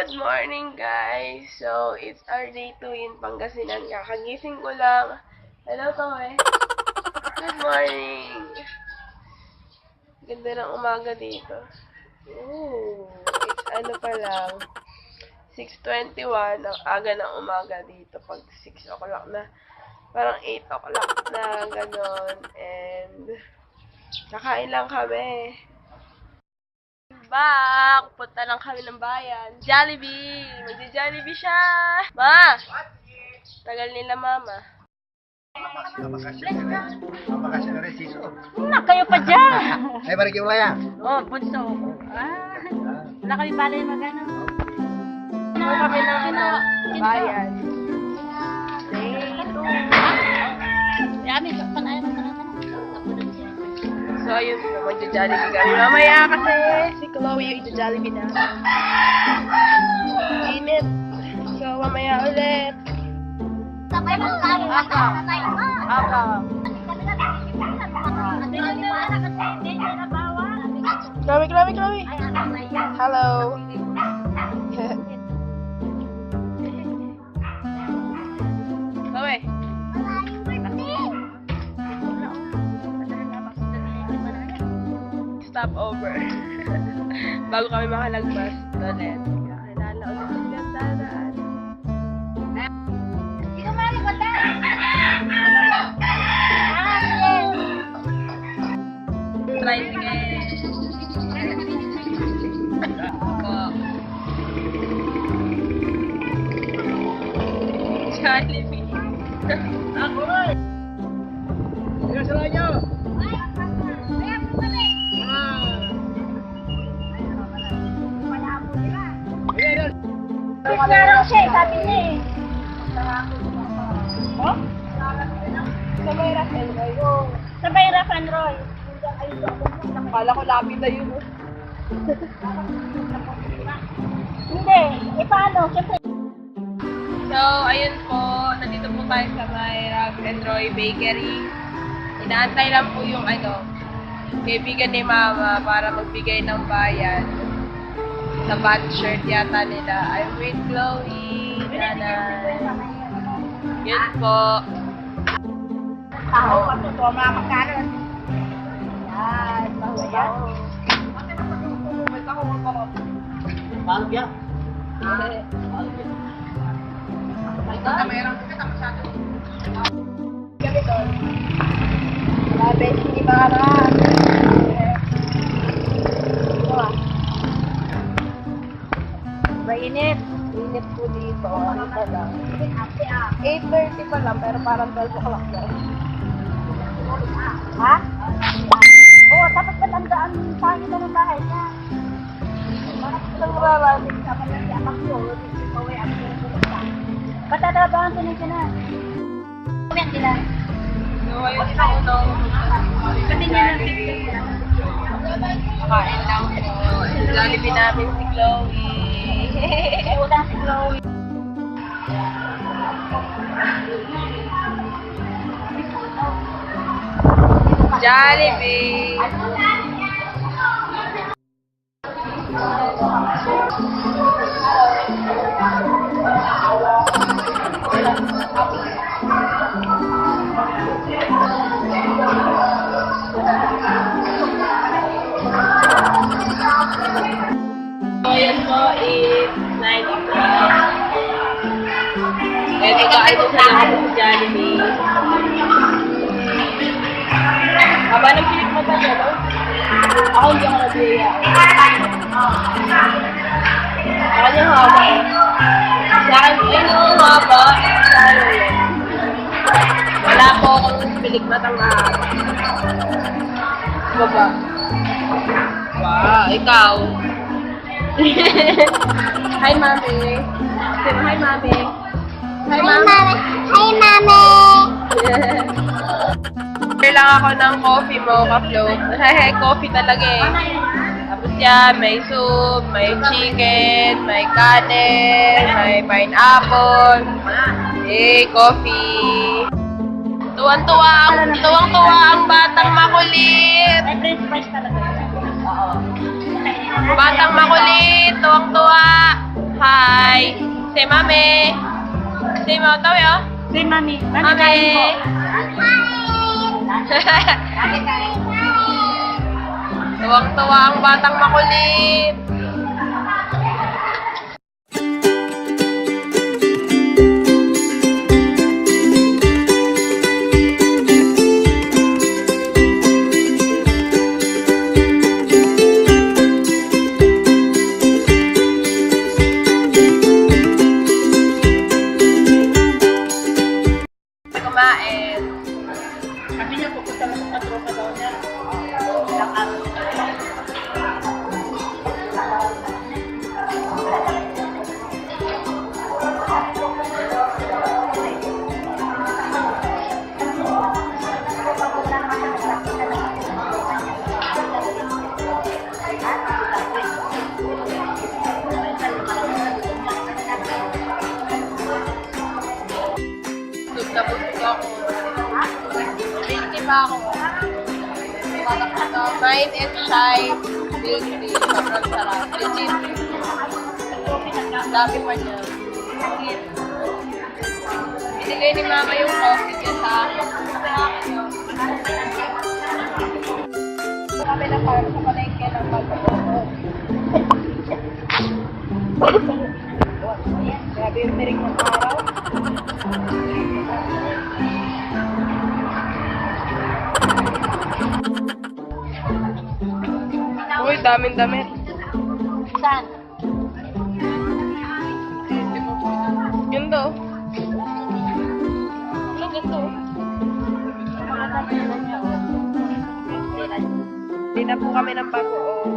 Good morning, guys. So, it's our day 2 in Pangasinan. Kakagising ko lang. Hello, Toy. Good morning. Ganda ng umaga dito. Ooh, it's ano pa lang. 6:21. Ang aga ng umaga dito. Pag 6 o'clock na. Parang 8 o'clock na. Ganon. And, kakain lang kami. Back! Punta lang kami ng bayan. Jollibee! Magja-Jollibee siya! Ma! Tagal nila, mama. Mapakasya na rin, siso. Wala kayo pa dyan. Ay, balik yung laya. Oh, bunso. Wala kami balay magana. Punta kami ng bayan. Yami, panayan mo na. So, ayun po, magja-Jollibee kami. Mamaya kasi si Chloe yung ija-Jollibee na. Init. So, mamaya ulit. Sabay mo tayo. Ako. Chloe. Hello. Chloe. Stop over. Bago kami makalagpas ulit. Kakilala ulit silang dadaan. Sino mali ko tayo? Tricycle. Jollibee. Ako rin! Sino sa laya? Laro siya, sabi niya eh. Oh? Sa may Rafael kayo. Sabay Raf and Roy. Akala ko lapit na yun. Hindi. Eh paano? Siyempre. So, ayun po. Nandito po tayo sa may Ralph and Roy Bakery. Inaantay lang po yung kaibigan ni Mama para magbigay ng bayan. Sa band shirt yata nila. I'm with Chloe. Nanay. Yun po. Taho ka to. Tuwa mga magkaroon. Yan. Taho yan. Paano yan? Kami doon. Grabe, hindi makaraan. Mainit. Init po dito. Ano pa lang. 8:30 pa lang, pero parang 12 o'clock na. Ha? Oo, tapos matandaan tayo na ng bahay niya. Isang mararating. Sama lang si amak ko. Patatabahan ko na siya na. Kumiyak sila. So, ayun po, no? Kasi niya ng TikTok niya. Makain lang po. Jollibee namin si Chloe. Utang si Chloe. Jollibee! So, yun po is 9 o'clock. And ikain ko sa lahat sa Jollibee. Haba ng pilit mo tayo, no? Ako hindi ako nabiyaya. Ako yung haba. Sa akin, ayun yung haba. Wala po akong pilig matang haba. Baba. Wow, ikaw. Hi, Mami. Hi, Mami. Hi, Mami. Hi, Mami! Order lang ako ng coffee mocha float. Coffee talaga eh. Tapos yan, may soup, may chicken, may kanin, may pineapple, coffee. Tuwang-tuwa ang batang makulit. May french fries talaga. Batang makulit, tuwang-tuwa. Ha? Say mami. Say mo, tawi oh. Say, mami. Mami. Tuwang-tuwa ang batang makulit. Kumain. Sabi niya, pupunta na sa tropa daw niya. Busog na busog ako. Guilty pa ako. Mine and shy. Guilty. Sobrang sarap. Legit. Dami pa niya. Binigay ni mama yung coffee niya sa akin. Kami na parang sa palengke ng pagkakas. Grabe yung tiring ng araw. Uy, daming damit. Saan? Yun daw. Ano ganito? Hindi na po kami ng bagoong.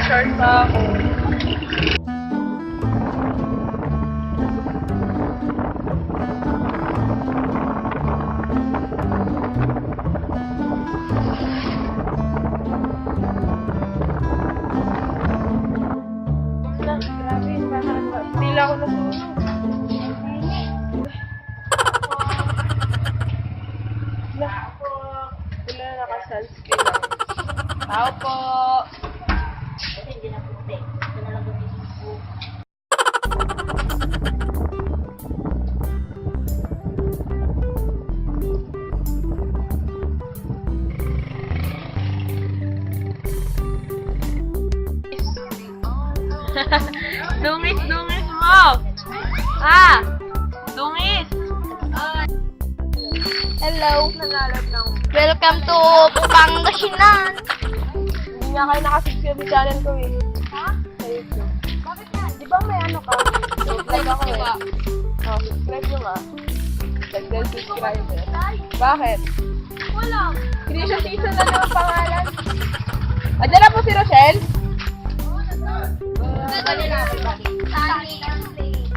Short pa ako. Grabe, hindi lang ako nasunog. Wala na naka-sunscreen lang. Tao po. Kasi hindi na puti. Ito na lang gumising po. Dungis mo! Ah! Dungis! Hello. Nangalap lang. Welcome to Pangasinan. Hindi nga kayo nakasubscribe sa channel ko eh. Ha? Bakit yan? Di ba may ano ka? Subscribe ako eh. Oh, subscribe nyo nga. Dagdag subscriber. Bakit? Wala. Hindi siya season na naman pangalan. Andiyan na po si Rochelle?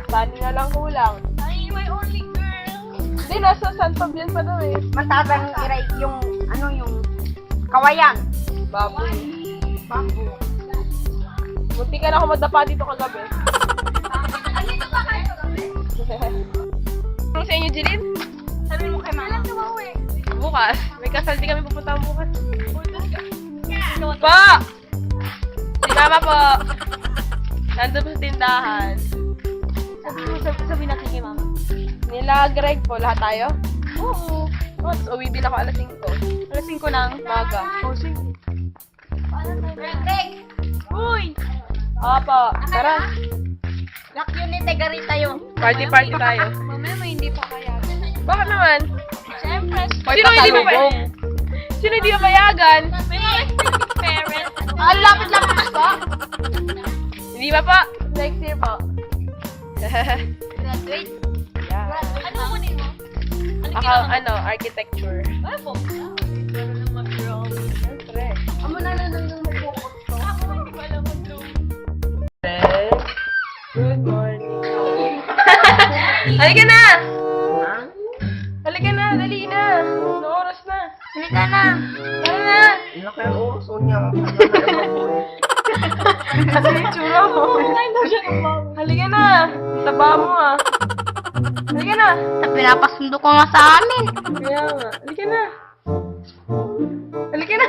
Sani na lang kulang. My only girl. Hindi, nasa San Fabian pa daw eh. Matabang iray yung ano yung kawayan. Baboy. Bambu. Munti ka na ako madapa dito kagabi. Andito pa kayo kagabi? Ano sa inyo, Jeline? Sabi mo kay mama. Bukas. May kasal din kami pupunta bukas. Po! Si Mama po. Nandun po sa tindahan. Sabi natin kay mama. Nila Greg po. Lahat tayo? Oo. Oh, tapos uwi din ako alas 5. Alas 5 ng Maga. Oh, sige. Greg! Uy! Opo. Tara. Lock yun ni Tegarita yung. Party tayo. Mamaya may hindi pa kaya. Bakit naman? Siyempre. Sino hindi pa Sino hindi pa payagan? May mga expecting parents. Ang lapit-lapit pa. Hindi pa po. Next year po. Graduate. Yeah. Ano mo nito? Ako, architecture. Ay, po. Pero lang mag-draw. Siyempre. Amo na nung mag-focus ko. Ako hindi ko alam mag-draw. Good morning. Halika na! Halika na, dali na. Ano oras na? Halika na. Tara na! Ilang kaya oras niya. Kasi yung tsura mo. Halika na! Taba mo ah. Halika na! Pinapasundo ko nga sa amin. Kaya nga. Halika na! Halika na!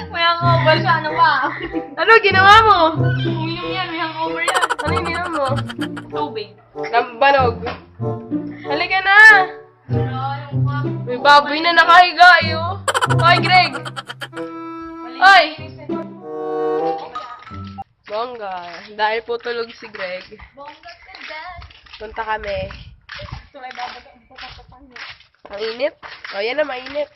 May hangover siya. Ano ba? Ano ginawa mo? Uminom yan. May hangover yan. Ano yung ginawa mo? Tubig. Lambanog. Halika na! May baboy na nakahiga ayo. Hoy, Greg! Hoy! Bongga. Dahil po tulog si Greg, punta kami. Ito ay babaga. Papapapang niya. Ang init. O, yan na, mainit.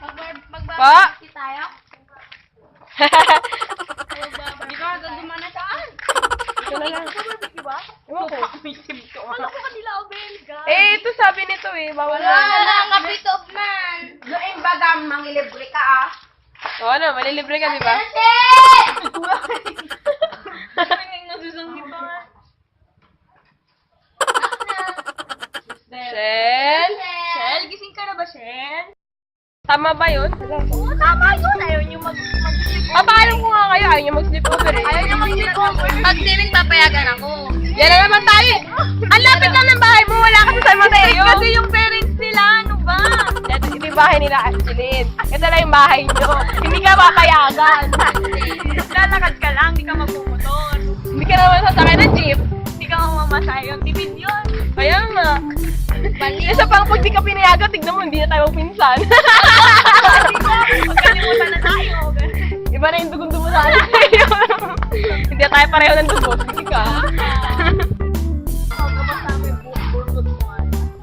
Pa! Magbabalik tayo. Hindi ka agad dumana saan? Ito na lang. Diba? Ewan ko. Wala ko kanila o belga. Eh, ito sabi nito eh. Bawal Wala na. na, kapitob man. Doon baga, mangilibre ka ah. Oo na, malilibre ka, di ba? Shell? Shell, gising ka na ba, Shell? Tama ba yun? Oo, tama yun. Ayaw niyo mag-sleep over. Papaalam ko nga kayo. Ayaw niyo mag-sleep over eh. Ayaw niyo mag-sleep over. Pag swimming, papayagan ako. Yan na naman tayo eh. Ang lapit lang ng bahay mo. Wala kasi sa Mateo. Kasi yung parents nila, ano ba? Ito yung bahay nila, Ashlyn. Ito na yung bahay nyo. Hindi ka papayagan. Lalakad ka lang, hindi ka magpumotor. Hindi ka naman sasakay ng jeep. Hindi ka mamamasay. Yung tipid yun. Kaya nga. Isa pang pag di ka pinayagan, tignan mo, hindi na tayo pinsan. Magkalimutan na tayo. Iba na yung dugong-dugo sa akin sa'yo. Hindi na tayo pareho ng dugo. Sige ka. Ako ba sa amin, burgot mo nga.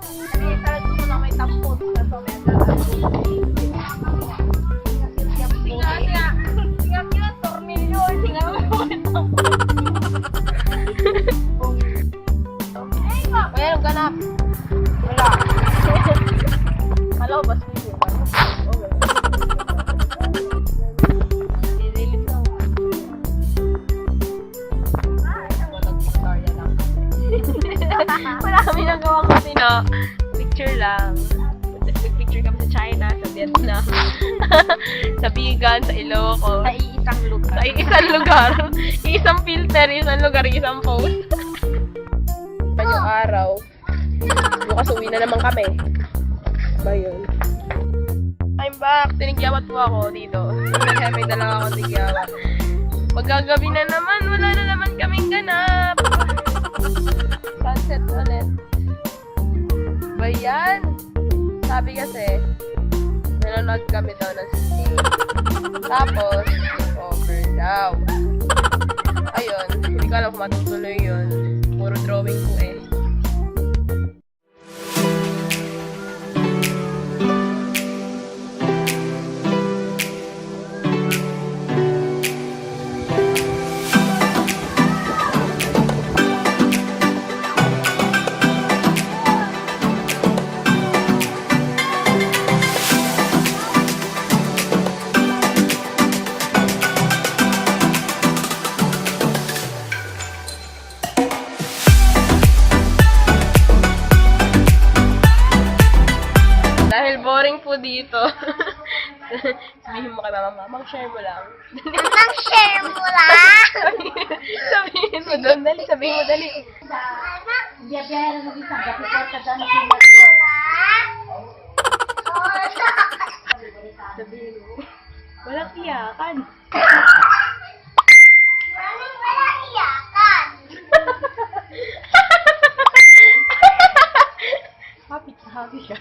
Kasi talaga mo na may tampon sa tometa. Singap yun, tornilyo. Singap mo yung tampon. Ayan, ang ganap. Wala. Hello, bas video. Dililit lang. Walang Victoria lang. Wala kami nagawa kasi no. Picture lang. Nag-picture kami sa China, sa Vietnam, sa Bigan, sa Ilocos. Sa iisang lugar. Sa isang lugar. Isang filter, isang lugar, isang post. Yung araw. Bukas uwi na naman kami. Ba yun? I'm back. Tinigyawat po ako dito. May dala ako tigyawat. Magagabi na naman. Wala na naman kaming ganap. Sunset ulit. Ba yan? Sabi kasi, nanonood kami daw ng sisig. Tapos, over daw. Ayun. Hindi ko alam kung matutuloy yun. Puro drawing ko eh. Dahil boring po dito. Sabihin mo kay mama, mag-share mo lang. Nang share mo lang. Sabihin mo doon, dali, sabihin mo, dali. Biya-biya na mag-isang gabi ko sa dami pinagyo. Sabihin mo. Walang iyakan. Walang iyakan. Happy ka.